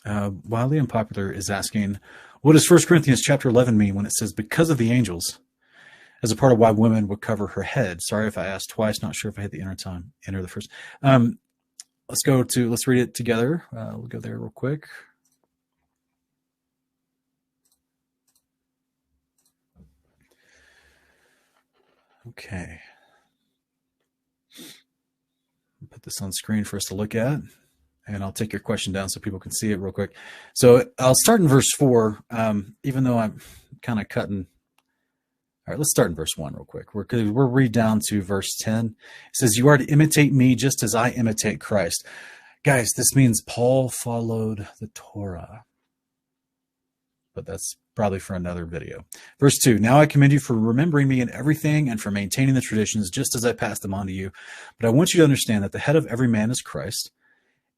Wildly Unpopular is asking, what does 1 Corinthians chapter 11 mean when it says, because of the angels, as a part of why women would cover her head? Sorry if I asked twice, not sure if I hit the enter the first. Let's read it together. We'll go there real quick. Okay. I'll put this on screen for us to look at, and I'll take your question down so people can see it real quick. So I'll start in verse 4, even though I'm kind of cutting. All right, let's start in verse 1 real quick. We'll read down to verse 10. It says, you are to imitate me just as I imitate Christ. Guys, this means Paul followed the Torah. But that's probably for another video. Verse 2, now I commend you for remembering me in everything and for maintaining the traditions just as I passed them on to you. But I want you to understand that the head of every man is Christ,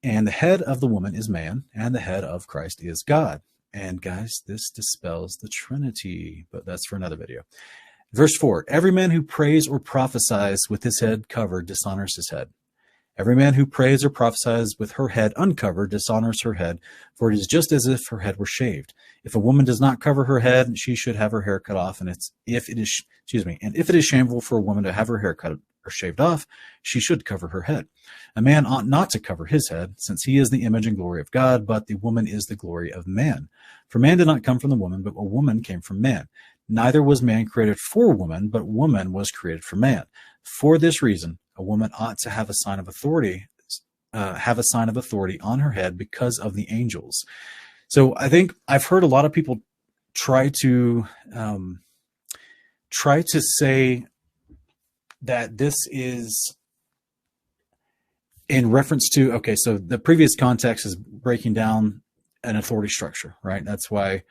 and the head of the woman is man, and the head of Christ is God. And guys, this dispels the Trinity, but that's for another video. Verse 4, every man who prays or prophesies with his head covered dishonors his head. Every man who prays or prophesies with her head uncovered dishonors her head, for it is just as if her head were shaved. If a woman does not cover her head, she should have her hair cut off, and if it is shameful for a woman to have her hair cut or shaved off, she should cover her head. A man ought not to cover his head, since he is the image and glory of God, but the woman is the glory of man. For man did not come from the woman, but a woman came from man. Neither was man created for woman, but woman was created for man. For this reason, a woman ought to have a sign of authority, on her head because of the angels. So I think I've heard a lot of people try to say that this is in reference to, okay, so the previous context is breaking down an authority structure, right? That's why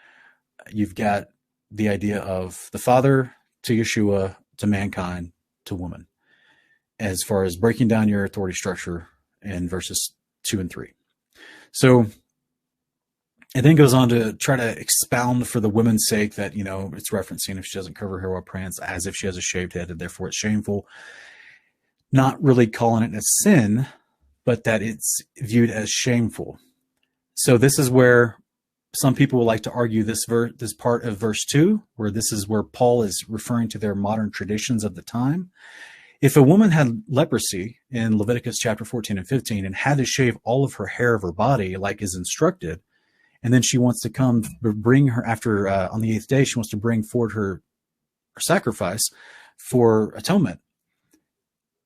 you've got the idea of the Father to Yeshua to mankind to woman, as far as breaking down your authority structure in verses 2 and 3. So it then goes on to try to expound for the woman's sake that, it's referencing if she doesn't cover her hair while praying, as if she has a shaved head, and therefore it's shameful. Not really calling it a sin, but that it's viewed as shameful. So this is where some people would like to argue this part of verse 2, where this is where Paul is referring to their modern traditions of the time. If a woman had leprosy in Leviticus chapter 14 and 15 and had to shave all of her hair of her body like is instructed, and then she wants to come bring her after on the 8th day, she wants to bring forward her sacrifice for atonement,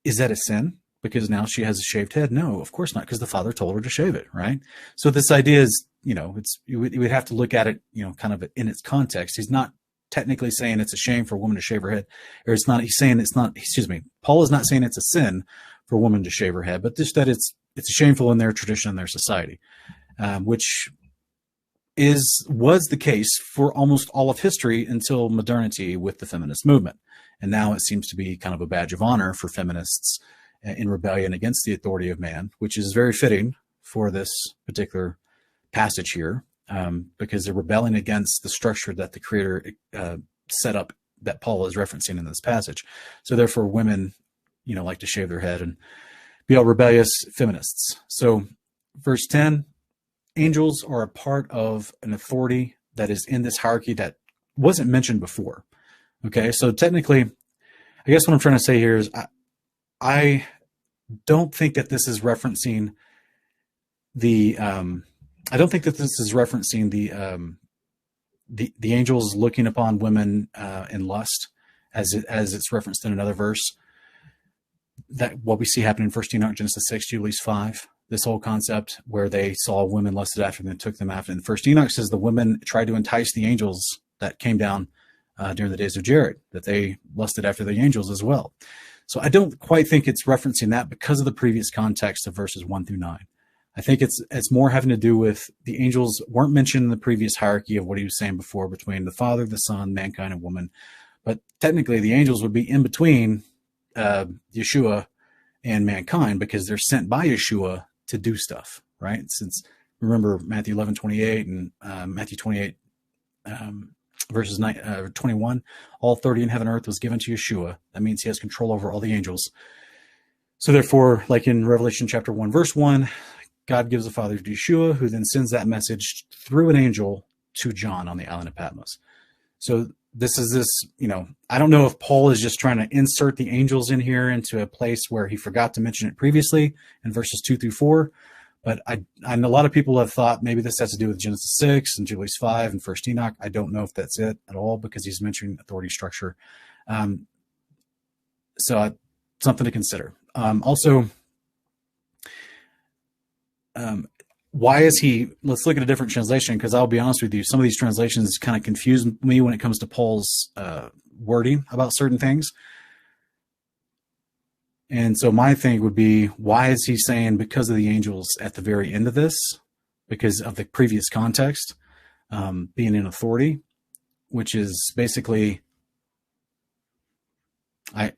is that a sin? Because now she has a shaved head? No, of course not, because the Father told her to shave it, right? So this idea is, you would have to look at it, kind of in its context. He's not technically saying it's a shame for a woman to shave her head, or Paul is not saying it's a sin for a woman to shave her head, but just that it's shameful in their tradition, in their society, which was the case for almost all of history until modernity with the feminist movement. And now it seems to be kind of a badge of honor for feminists in rebellion against the authority of man, which is very fitting for this particular passage here, because they're rebelling against the structure that the Creator set up that Paul is referencing in this passage. So therefore women, like to shave their head and be all rebellious feminists. So verse 10, angels are a part of an authority that is in this hierarchy that wasn't mentioned before. Okay, so technically, I guess what I'm trying to say here is I don't think that this is referencing the the angels looking upon women in lust, as it's referenced in another verse. That what we see happening in 1 Enoch, Genesis 6, Jubilees 5. This whole concept where they saw women lusted after them and took them after. And 1 Enoch says the women tried to entice the angels that came down during the days of Jared, that they lusted after the angels as well. So I don't quite think it's referencing that because of the previous context of verses 1 through 9. I think it's more having to do with the angels weren't mentioned in the previous hierarchy of what he was saying before between the Father, the Son, mankind, and woman. But technically the angels would be in between Yeshua and mankind because they're sent by Yeshua to do stuff, right? Since remember Matthew 11:28 and Matthew 28 verses 21, all authority in heaven and earth was given to Yeshua. That means he has control over all the angels. So therefore, like in Revelation chapter 1, verse 1, God gives the Father to Yeshua, who then sends that message through an angel to John on the island of Patmos. So this is this, I don't know if Paul is just trying to insert the angels in here into a place where he forgot to mention it previously in verses 2-4. But I know a lot of people have thought maybe this has to do with Genesis 6 and Jubilees 5 and First Enoch. I don't know if that's it at all, because he's mentioning authority structure. So something to consider. Also, why is he, let's look at a different translation, because I'll be honest with you, some of these translations kind of confuse me when it comes to Paul's wording about certain things. And so my thing would be, why is he saying because of the angels at the very end of this? Because of the previous context, being in authority, which is basically, I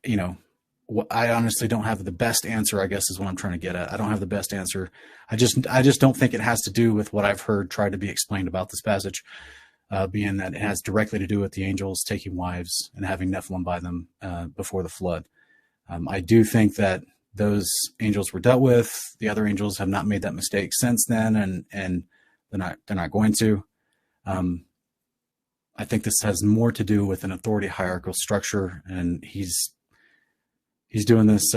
honestly don't have the best answer, I guess is what I'm trying to get at. I don't have the best answer. I just don't think it has to do with what I've heard tried to be explained about this passage, being that it has directly to do with the angels taking wives and having Nephilim by them before the flood. I do think that those angels were dealt with. The other angels have not made that mistake since then, and they're not going to. I think this has more to do with an authority hierarchical structure, and he's doing this.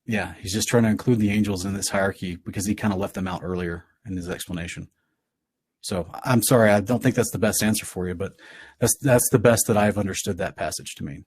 He's just trying to include the angels in this hierarchy because he kind of left them out earlier in his explanation. So I'm sorry, I don't think that's the best answer for you, but that's the best that I've understood that passage to mean.